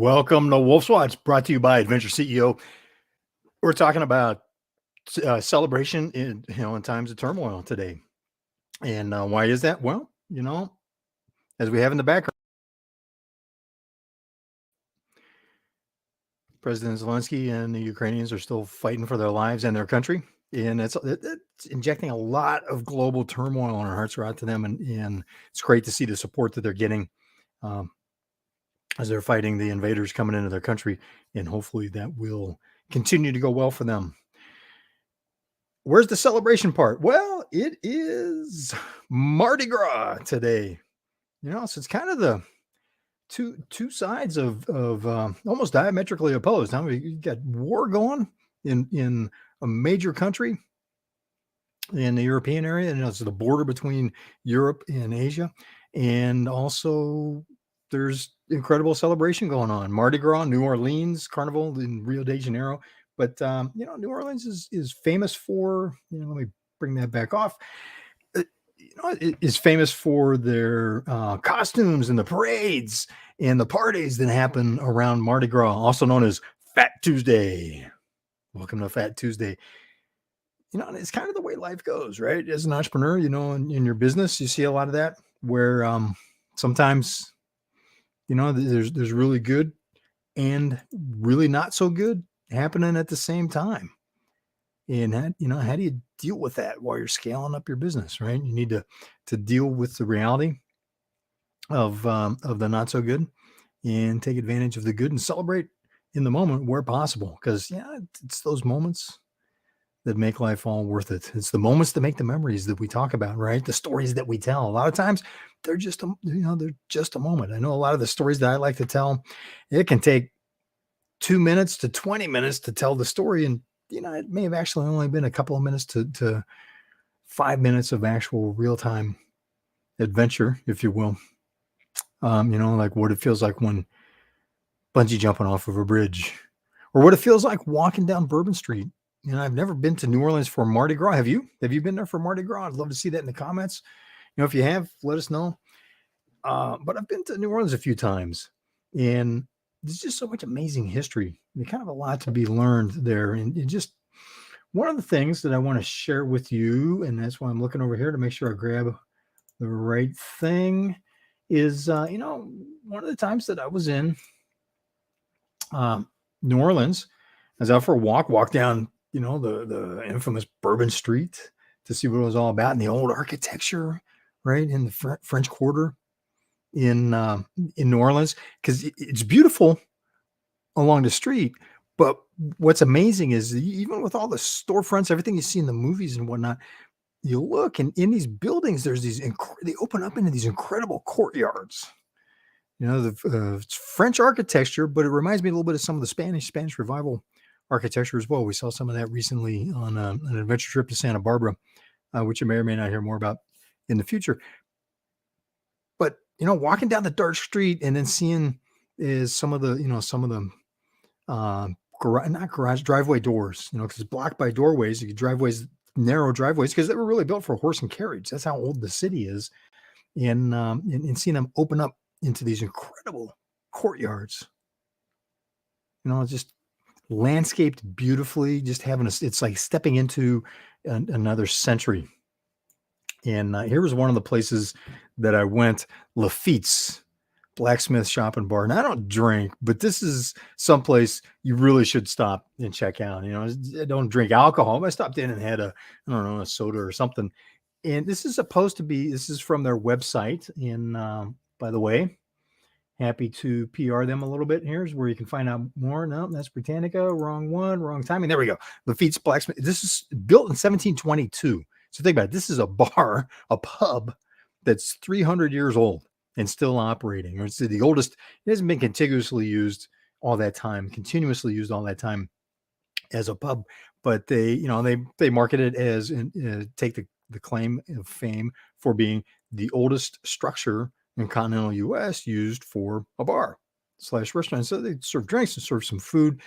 Welcome to Wolf's Watch, brought to you by Adventure CEO. We're talking about celebration in times of turmoil today, and why is that? Well, as we have in the background, President Zelensky and the Ukrainians are still fighting for their lives and their country, and it's injecting a lot of global turmoil, and our hearts are out to them, and it's great to see the support that they're getting. As they're fighting the invaders coming into their country, and hopefully that will continue to go well for them. Where's the celebration part? Well, it is Mardi Gras today. So it's kind of the two sides of almost diametrically opposed. You got war going in a major country in the European area, and it's the border between Europe and Asia, and also there's incredible celebration going on. Mardi Gras, New Orleans, Carnival in Rio de Janeiro. But, New Orleans is famous for, let me bring that back off. It is famous for their costumes and the parades and the parties that happen around Mardi Gras, also known as Fat Tuesday. Welcome to Fat Tuesday. It's kind of the way life goes, right? As an entrepreneur, in your business, you see a lot of that where sometimes there's really good and really not so good happening at the same time. And how do you deal with that while you're scaling up your business, right? You need to deal with the reality of the not so good and take advantage of the good and celebrate in the moment where possible. Because it's those moments that make life all worth it. It's the moments that make the memories that we talk about, right? The stories that we tell. A lot of times they're just a moment. I know a lot of the stories that I like to tell, it can take 2 minutes to 20 minutes to tell the story. And, it may have actually only been a couple of minutes to 5 minutes of actual real-time adventure, if you will. Like what it feels like when bungee jumping off of a bridge, or what it feels like walking down Bourbon Street. I've never been to New Orleans for Mardi Gras. Have you? Have you been there for Mardi Gras? I'd love to see that in the comments. If you have, let us know. But I've been to New Orleans a few times, and there's just so much amazing history. There's kind of a lot to be learned there. And just one of the things that I want to share with you, and that's why I'm looking over here to make sure I grab the right thing, is, one of the times that I was in New Orleans, I was out for a walk down, the infamous Bourbon Street to see what it was all about, and the old architecture, right, in the French Quarter in New Orleans, because it's beautiful along the street. But what's amazing is even with all the storefronts, everything you see in the movies and whatnot, you look, and in these buildings, there's they open up into these incredible courtyards. It's French architecture, but it reminds me a little bit of some of the Spanish Revival architecture as well. We saw some of that recently on an adventure trip to Santa Barbara, which you may or may not hear more about in the future. But walking down the dark street and then seeing is some of the driveway doors, because it's blocked by doorways. Narrow driveways, because they were really built for horse and carriage. That's how old the city is, and seeing them open up into these incredible courtyards. Just landscaped beautifully, just it's like stepping into another century. And here was one of the places that I went, Laffites blacksmith shop and bar. And I don't drink, but this is someplace you really should stop and check out. I don't drink alcohol, but I stopped in and had a soda or something. And this is from their website. And by the way, happy to PR them a little bit. Here's where you can find out more. No, that's Britannica. Wrong one, wrong timing. There we go. Lafitte's Blacksmith. This is built in 1722. So think about it. This is a pub that's 300 years old and still operating. Or it's the oldest. It hasn't been continuously used all that time as a pub. But they market it as take the claim of fame for being the oldest structure in continental U.S. used for a bar / restaurant. So they serve drinks and serve some food.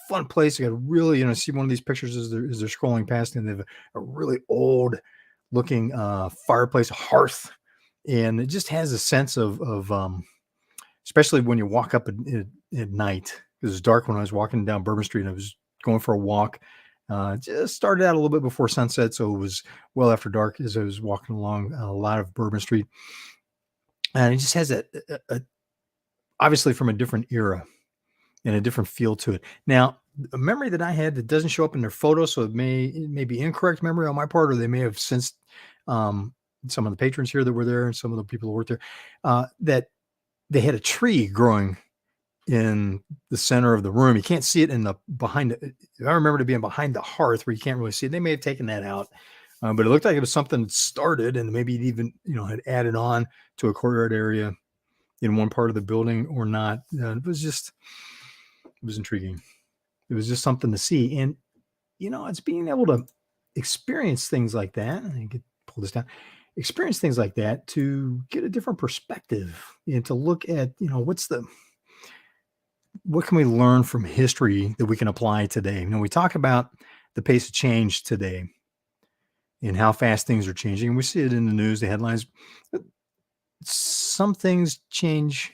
Fun place. You got to really, see one of these pictures as they're scrolling past, and they have a really old looking fireplace, hearth, and it just has a sense of especially when you walk up at night. It was dark when I was walking down Bourbon Street. I was going for a walk. Just started out a little bit before sunset, so it was well after dark as I was walking along a lot of Bourbon Street. And it just has obviously from a different era and a different feel to it. Now, a memory that I had that doesn't show up in their photos, so it may be incorrect memory on my part, or they may have since some of the patrons here that were there and some of the people who worked there, that they had a tree growing in the center of the room. You can't see it in the behind. I remember it being behind the hearth where you can't really see it. They may have taken that out, but it looked like it was something that started and maybe it even had added on to a courtyard area in one part of the building or not. It was intriguing. It was just something to see, and it's being able to experience things like that. I could pull this down. Experience things like that to get a different perspective and to look at what can we learn from history that we can apply today? We talk about the pace of change today and how fast things are changing. We see it in the news, the headlines. Some things change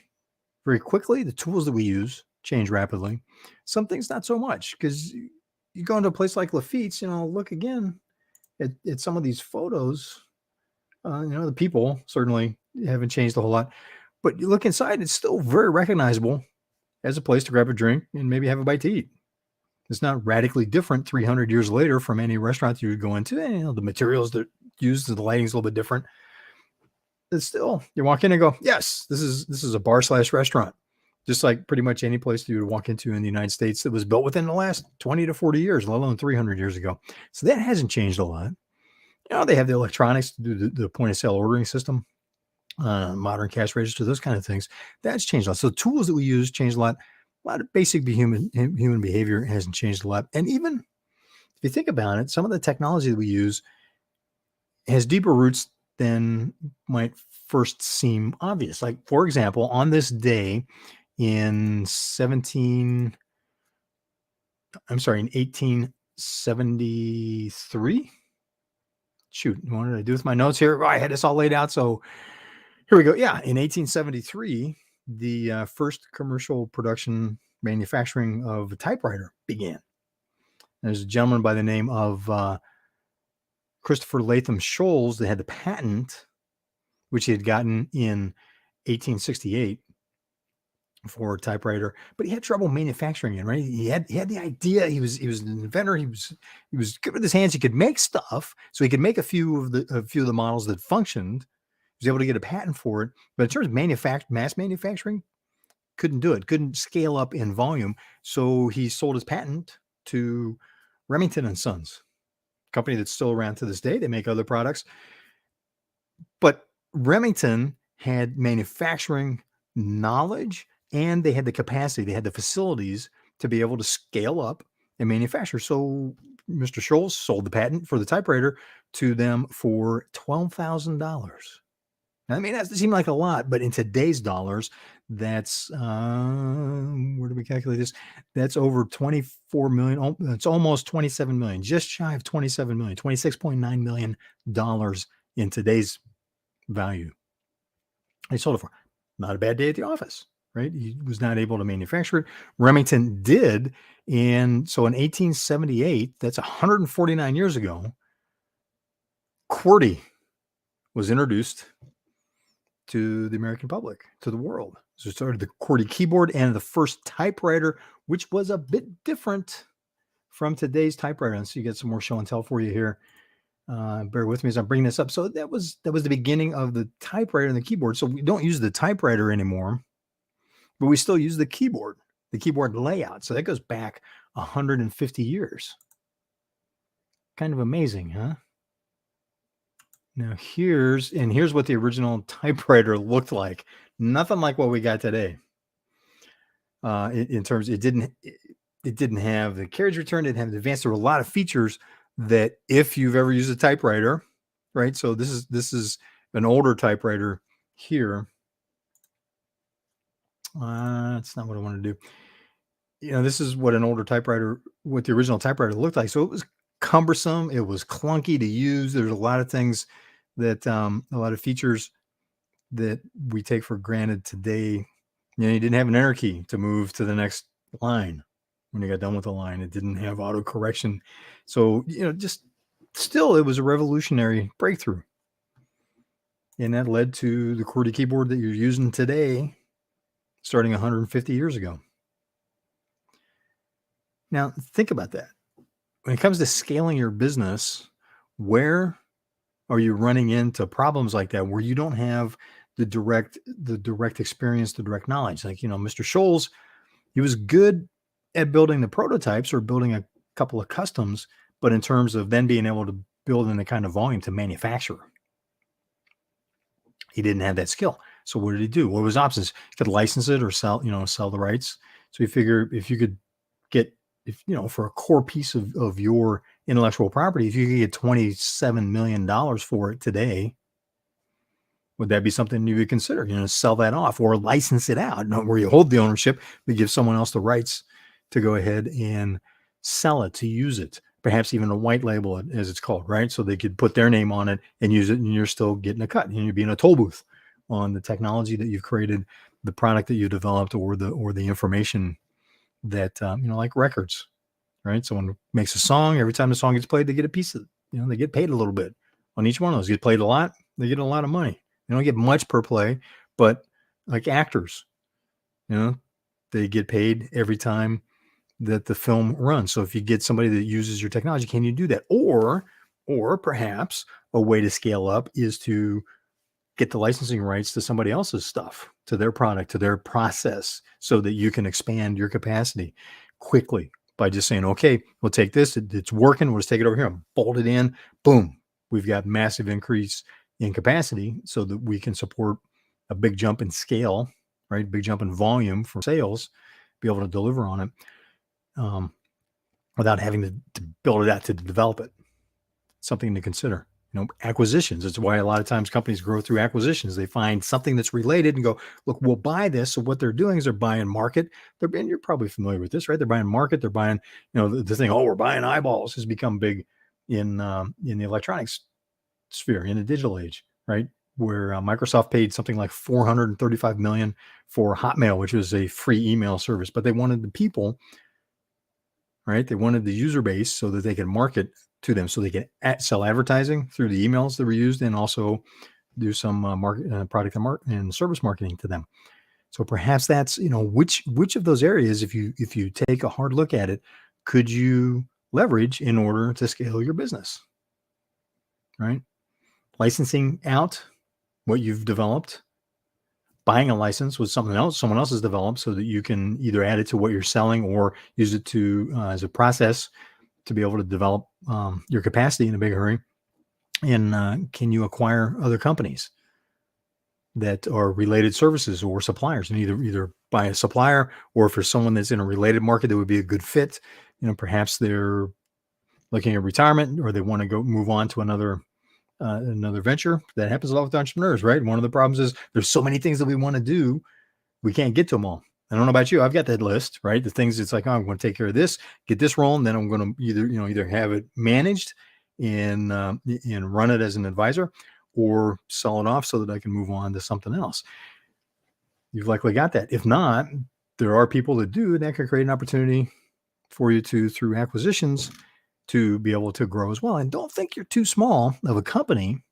very quickly. The tools that we use change rapidly. Some things not so much, because you go into a place like Laffites, look again at some of these photos. The people certainly haven't changed a whole lot, but you look inside, it's still very recognizable as a place to grab a drink and maybe have a bite to eat. It's not radically different 300 years later from any restaurant you would go into. The materials that used, the lighting's a little bit different. It's still, you walk in and go, yes, this is a bar/restaurant. Just like pretty much any place you would walk into in the United States that was built within the last 20 to 40 years, let alone 300 years ago. So that hasn't changed a lot. They have the electronics to do the point of sale ordering system, modern cash register, those kind of things. That's changed a lot. So the tools that we use changed a lot. A lot of basic human behavior hasn't changed a lot. And even if you think about it, some of the technology that we use has deeper roots than might first seem obvious. Like, for example, on this day in 1873. Shoot, what did I do with my notes here? Oh, I had this all laid out. So here we go. Yeah, in 1873, the first commercial production manufacturing of a typewriter began. There's a gentleman by the name of Christopher Latham Sholes that had the patent, which he had gotten in 1868 for a typewriter, but he had trouble manufacturing it. Right? He had the idea. He was an inventor. He was good with his hands. He could make stuff, so he could make a few of the models that functioned. He was able to get a patent for it, but in terms of mass manufacturing, couldn't do it. Couldn't scale up in volume. So he sold his patent to Remington Sons, company that's still around to this day. They make other products, but Remington had manufacturing knowledge and they had the capacity, they had the facilities to be able to scale up and manufacture. So Mr. Sholes sold the patent for the typewriter to them for $12,000. I mean, that seemed like a lot, but in today's dollars, that's where do we calculate this? That's over 24 million. It's almost 27 million, just shy of 27 million, $26.9 million in today's value. They sold it for. Not a bad day at the office, right? He was not able to manufacture it. Remington did. And so in 1878, that's 149 years ago, QWERTY was introduced to the American public, to the world. So it started the QWERTY keyboard and the first typewriter, which was a bit different from today's typewriter. And so you get some more show and tell for you here. Bear with me as I'm bringing this up. So that was the beginning of the typewriter and the keyboard. So we don't use the typewriter anymore, but we still use the keyboard layout. So that goes back 150 years. Kind of amazing, huh? Now here's what the original typewriter looked like. Nothing like what we got today. In terms, it didn't have the carriage return, it didn't have the advanced. There were a lot of features that if you've ever used a typewriter, right? So this is an older typewriter here. That's not what I want to do. This is what an older typewriter, what the original typewriter looked like. So it was cumbersome. It was clunky to use. There's a lot of things that, a lot of features that we take for granted today You didn't have an enter key to move to the next line. When you got done with the line, it didn't have auto correction. So, just still, it was a revolutionary breakthrough. And that led to the QWERTY keyboard that you're using today, starting 150 years ago. Now, think about that. When it comes to scaling your business, where are you running into problems like that where you don't have the direct experience, the direct knowledge? Like, Mr. Sholes, he was good at building the prototypes or building a couple of customs, but in terms of then being able to build in the kind of volume to manufacture, he didn't have that skill. So what did he do? What were his options? He could license it or sell the rights. So he figured if you could get, for a core piece of your intellectual property, if you could get $27 million for it today, would that be something you would consider, sell that off or license it out, not where you hold the ownership, but give someone else the rights to go ahead and sell it, to use it, perhaps even a white label it, as it's called, right? So they could put their name on it and use it, and you're still getting a cut. You'd be in a toll booth on the technology that you've created, the product that you developed, or the information that, like records, right? Someone makes a song. Every time the song gets played, they get a piece of, they get paid a little bit on each one of those. Get played a lot, they get a lot of money. They don't get much per play, but like actors, they get paid every time that the film runs. So if you get somebody that uses your technology, can you do that? Or perhaps a way to scale up is to get the licensing rights to somebody else's stuff, to their product, to their process, so that you can expand your capacity quickly by just saying, okay, we'll take this. It's working. We'll just take it over here and bolt it in. Boom. We've got massive increase in capacity so that we can support a big jump in scale, right? Big jump in volume for sales, be able to deliver on it without having to build it out to develop it. Something to consider. Acquisitions. It's why a lot of times companies grow through acquisitions. They find something that's related and go, look, we'll buy this. So what they're doing is they're buying market. And you're probably familiar with this, right? They're buying market. They're buying, the thing, we're buying eyeballs has become big in the electronics sphere, in the digital age, right? Where Microsoft paid something like $435 million for Hotmail, which was a free email service, but they wanted the people, right? They wanted the user base so that they could market to them, so they could sell advertising through the emails that were used, and also do some product and service marketing to them. So perhaps that's which of those areas, if you take a hard look at it, could you leverage in order to scale your business, right? Licensing out what you've developed, buying a license with someone else has developed, so that you can either add it to what you're selling or use it to as a process to be able to develop your capacity in a big hurry. And can you acquire other companies that are related services or suppliers, and either buy a supplier, or if there's someone that's in a related market that would be a good fit, perhaps they're looking at retirement, or they want to go move on to another venture. That happens a lot with entrepreneurs, right? One of the problems is there's so many things that we want to do, we can't get to them all. I don't know about you. I've got that list, right? The things it's like, I'm going to take care of this, get this rolling, then I'm going to either have it managed and run it as an advisor, or sell it off so that I can move on to something else. You've likely got that. If not, there are people that do, that can create an opportunity for you through acquisitions, to be able to grow as well. And don't think you're too small of a company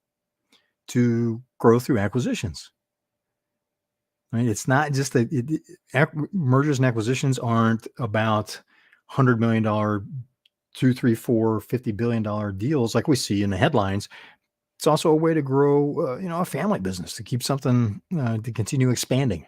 to grow through acquisitions. Right? It's not just that mergers and acquisitions aren't about $100 million, $2, $3, $4, $50 billion deals like we see in the headlines. It's also a way to grow, a family business, to keep something, to continue expanding.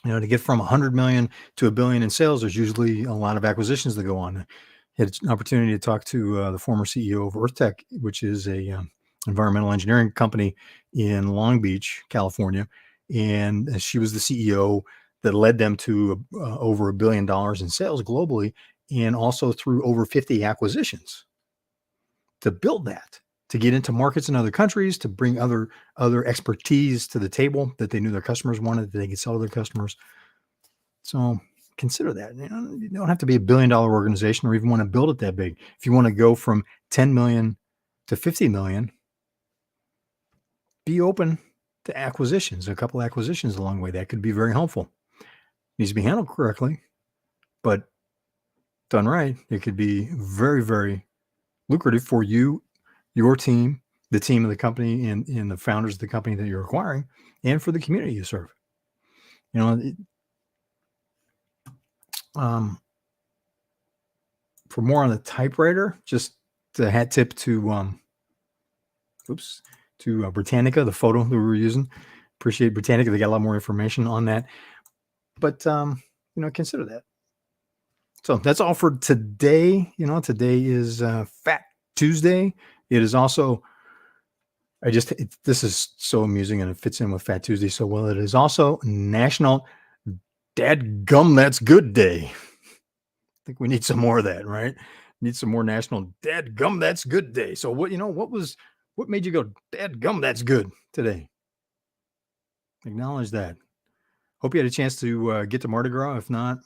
To get from 100 million to $1 billion in sales, there's usually a lot of acquisitions that go on. I had an opportunity to talk to the former CEO of EarthTech, which is a environmental engineering company in Long Beach, California. And she was the CEO that led them to over $1 billion in sales globally, and also through over 50 acquisitions to build that, to get into markets in other countries, to bring other expertise to the table that they knew their customers wanted, that they could sell to their customers. So consider that. You don't have to be $1 billion organization or even want to build it that big. If you want to go from 10 million to 50 million, be open to acquisitions, a couple acquisitions along the way. That could be very helpful. Needs to be handled correctly, but done right, it could be very, very lucrative for you, your team, the team of the company, and the founders of the company that you're acquiring, and for the community you serve. You know, for more on the typewriter, just a hat tip to Britannica, the photo that we were using. Appreciate Britannica. They got a lot more information on that. But consider that. So that's all for today. Today is Fat Tuesday. It is also, this is so amusing and it fits in with Fat Tuesday so well. It is also National Dadgum That's Good Day. I think we need some more of that, right? Need some more National Dadgum That's Good Day. So what made you go, Dadgum That's Good today? Acknowledge that. Hope you had a chance to get to Mardi Gras. If not,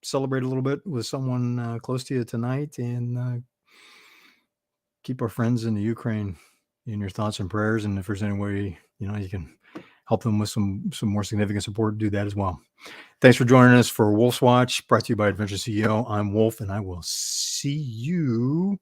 celebrate a little bit with someone close to you tonight, and keep our friends in the Ukraine in your thoughts and prayers. And if there's any way you can help them with some more significant support, do that as well. Thanks for joining us for Wolf's Watch, brought to you by Adventure CEO. I'm Wolf, and I will see you